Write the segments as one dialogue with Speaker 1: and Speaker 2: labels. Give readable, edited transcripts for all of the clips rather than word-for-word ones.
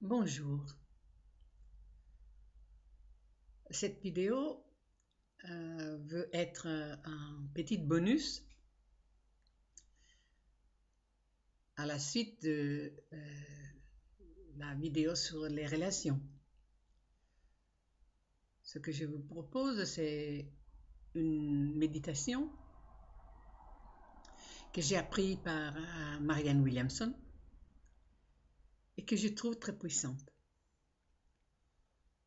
Speaker 1: Bonjour, cette vidéo veut être un petit bonus à la suite de la vidéo sur les relations. Ce que je vous propose, c'est une méditation que j'ai appris par Marianne Williamson et que je trouve très puissante.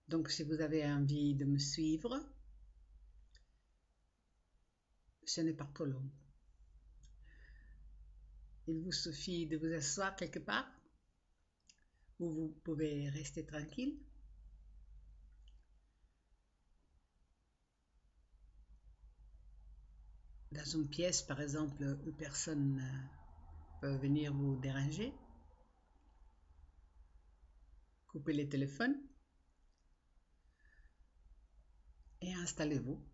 Speaker 1: Donc si vous avez envie de me suivre, ce n'est pas trop long. Il vous suffit de vous asseoir quelque part où vous pouvez rester tranquille. Dans une pièce, par exemple, où personne ne peut venir vous déranger. Coupez les téléphones et installez-vous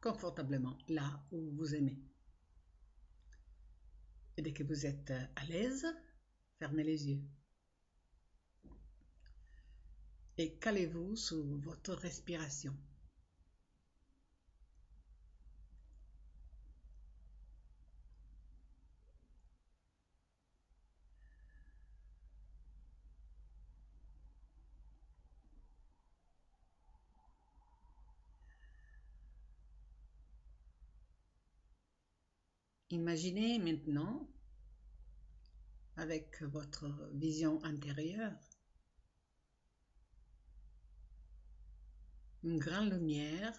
Speaker 1: confortablement là où vous aimez. Et dès que vous êtes à l'aise, fermez les yeux. Et calez-vous sur votre respiration. Imaginez maintenant, avec votre vision intérieure, une grande lumière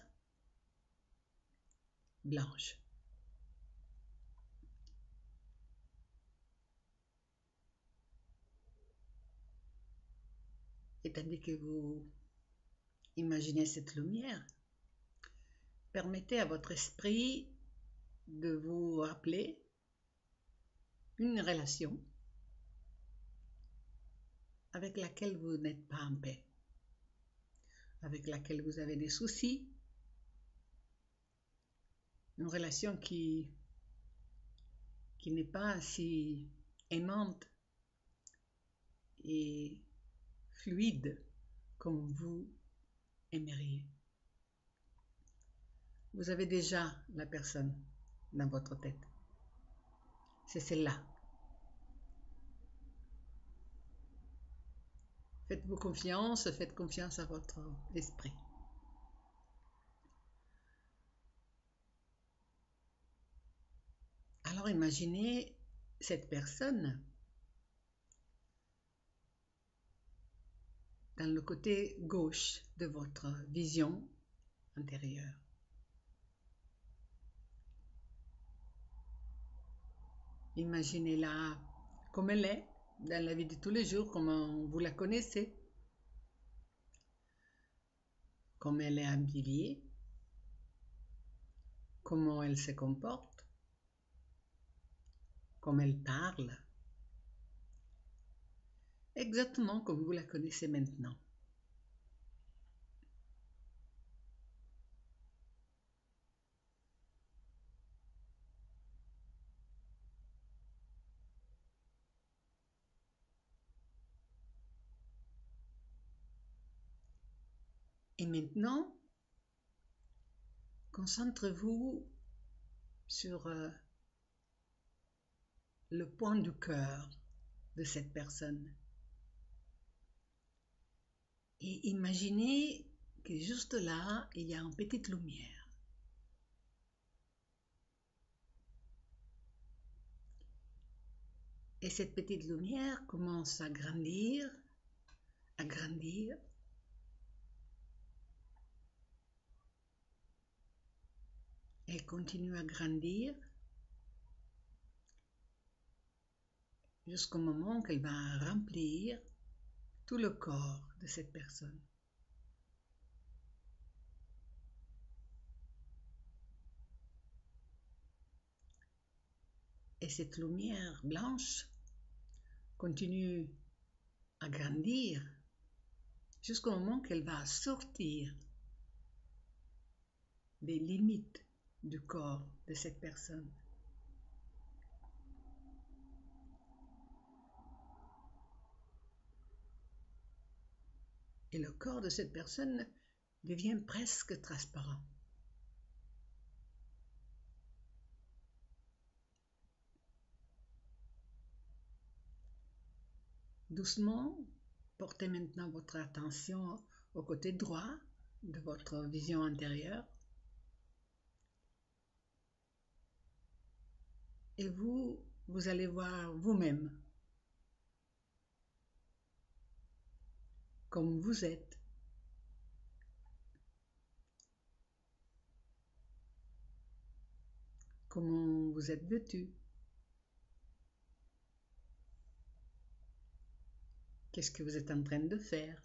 Speaker 1: blanche. Et tandis que vous imaginez cette lumière, permettez à votre esprit de vous rappeler une relation avec laquelle vous n'êtes pas en paix, avec laquelle vous avez des soucis, une relation qui n'est pas si aimante et fluide comme vous aimeriez. Vous avez déjà la personne dans votre tête. C'est celle-là. Faites-vous confiance, faites confiance à votre esprit. Alors imaginez cette personne dans le côté gauche de votre vision intérieure. Imaginez-la comme elle est dans la vie de tous les jours, comme vous la connaissez, comme elle est habillée, comment elle se comporte, comme elle parle, exactement comme vous la connaissez maintenant. Et maintenant, concentrez-vous sur le point du cœur de cette personne. Et imaginez que juste là, il y a une petite lumière. Et cette petite lumière commence à grandir, à grandir. Elle continue à grandir jusqu'au moment qu'elle va remplir tout le corps de cette personne. Et cette lumière blanche continue à grandir jusqu'au moment qu'elle va sortir des limites du corps de cette personne. le corps de cette personne devient presque transparent. Doucement, portez maintenant votre attention au côté droit de votre vision intérieure et vous allez voir vous-même comme vous êtes. Comment vous êtes vêtu. Qu'est-ce que vous êtes en train de faire?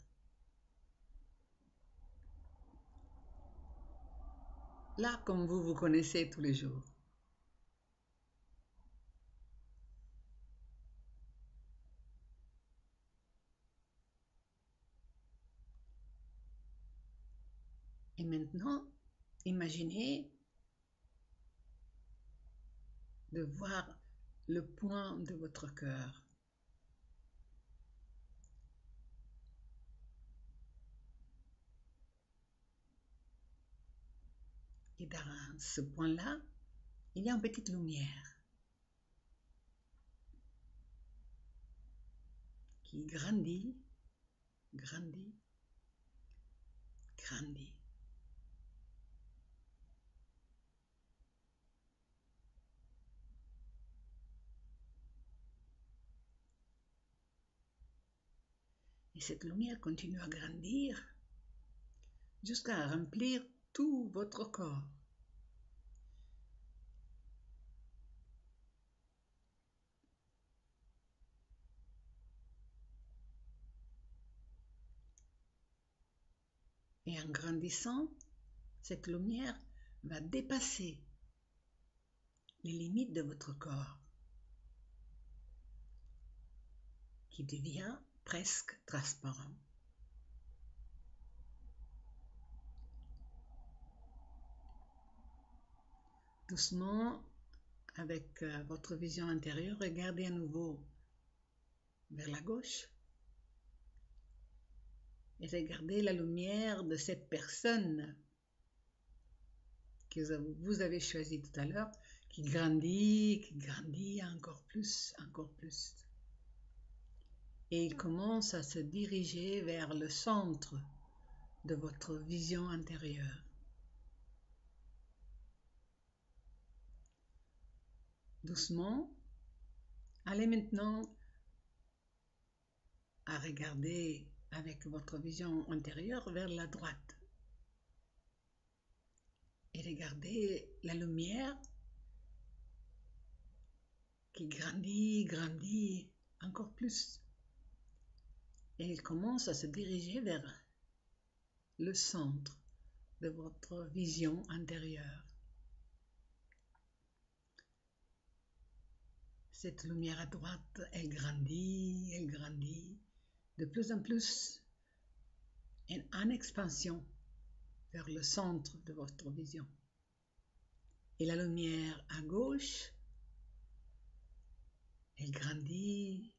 Speaker 1: Là, comme vous vous connaissez tous les jours. Et maintenant, imaginez de voir le point de votre cœur. Et dans ce point-là, il y a une petite lumière qui grandit, grandit, grandit. Et cette lumière continue à grandir jusqu'à remplir tout votre corps. Et en grandissant, cette lumière va dépasser les limites de votre corps, qui devient presque transparent. Doucement, avec votre vision intérieure, regardez à nouveau vers la gauche et regardez la lumière de cette personne que vous avez choisie tout à l'heure, qui grandit encore plus, encore plus. Et il commence à se diriger vers le centre de votre vision intérieure. Doucement, allez maintenant à regarder avec votre vision intérieure vers la droite. Et regardez la lumière qui grandit encore plus. Et il commence à se diriger vers le centre de votre vision intérieure. Cette lumière à droite, elle grandit de plus en plus en expansion vers le centre de votre vision. Et la lumière à gauche, elle grandit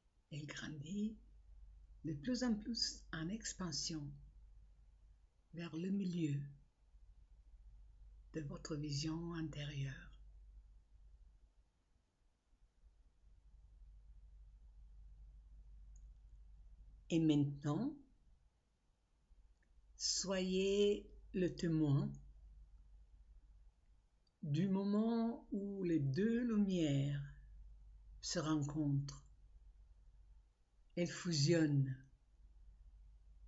Speaker 1: de plus en plus en expansion vers le milieu de votre vision intérieure. Et maintenant, soyez le témoin du moment où les deux lumières se rencontrent. Elles fusionnent.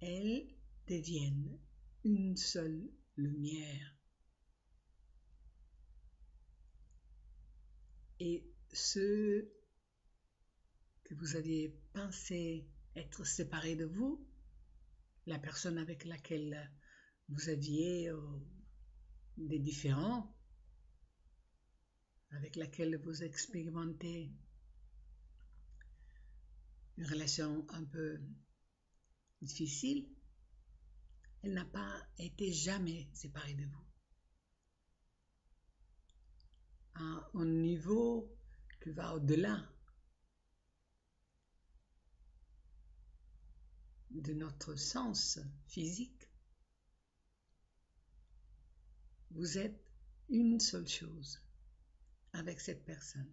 Speaker 1: Elles deviennent une seule lumière. Et ceux que vous aviez pensé être séparés de vous, la personne avec laquelle vous aviez des différends, avec laquelle vous expérimentez une relation un peu difficile, elle n'a pas été jamais séparée de vous. À un niveau qui va au-delà de notre sens physique, vous êtes une seule chose avec cette personne.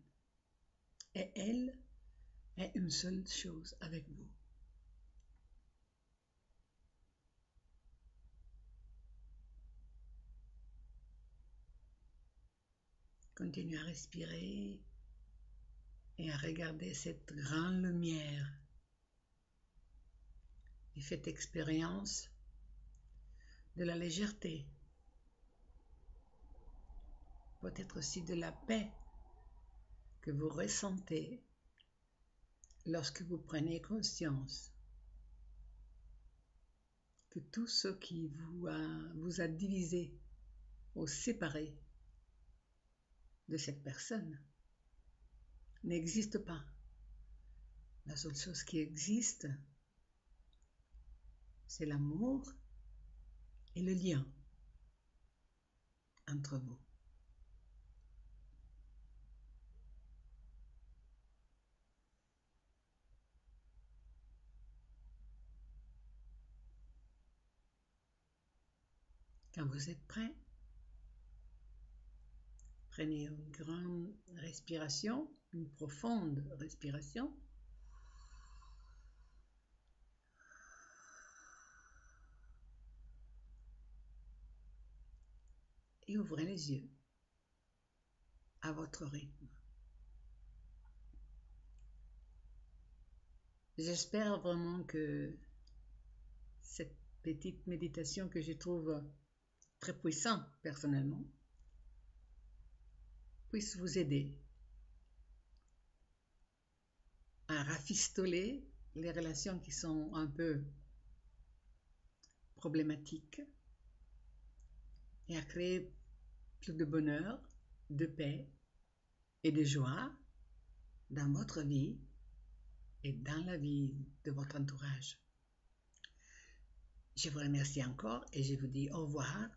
Speaker 1: Et elle est une seule chose avec vous. Continuez à respirer et à regarder cette grande lumière. Et faites expérience de la légèreté, peut-être aussi de la paix que vous ressentez lorsque vous prenez conscience que tout ce qui vous a divisé ou séparé de cette personne n'existe pas. La seule chose qui existe, c'est l'amour et le lien entre vous. Quand vous êtes prêt, prenez une grande respiration, une profonde respiration. Et ouvrez les yeux à votre rythme. J'espère vraiment que cette petite méditation que je trouve très puissante personnellement puisse vous aider à rafistoler les relations qui sont un peu problématiques et à créer plus de bonheur, de paix et de joie dans votre vie et dans la vie de votre entourage. Je vous remercie encore et je vous dis au revoir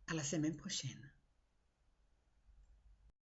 Speaker 1: à la semaine prochaine.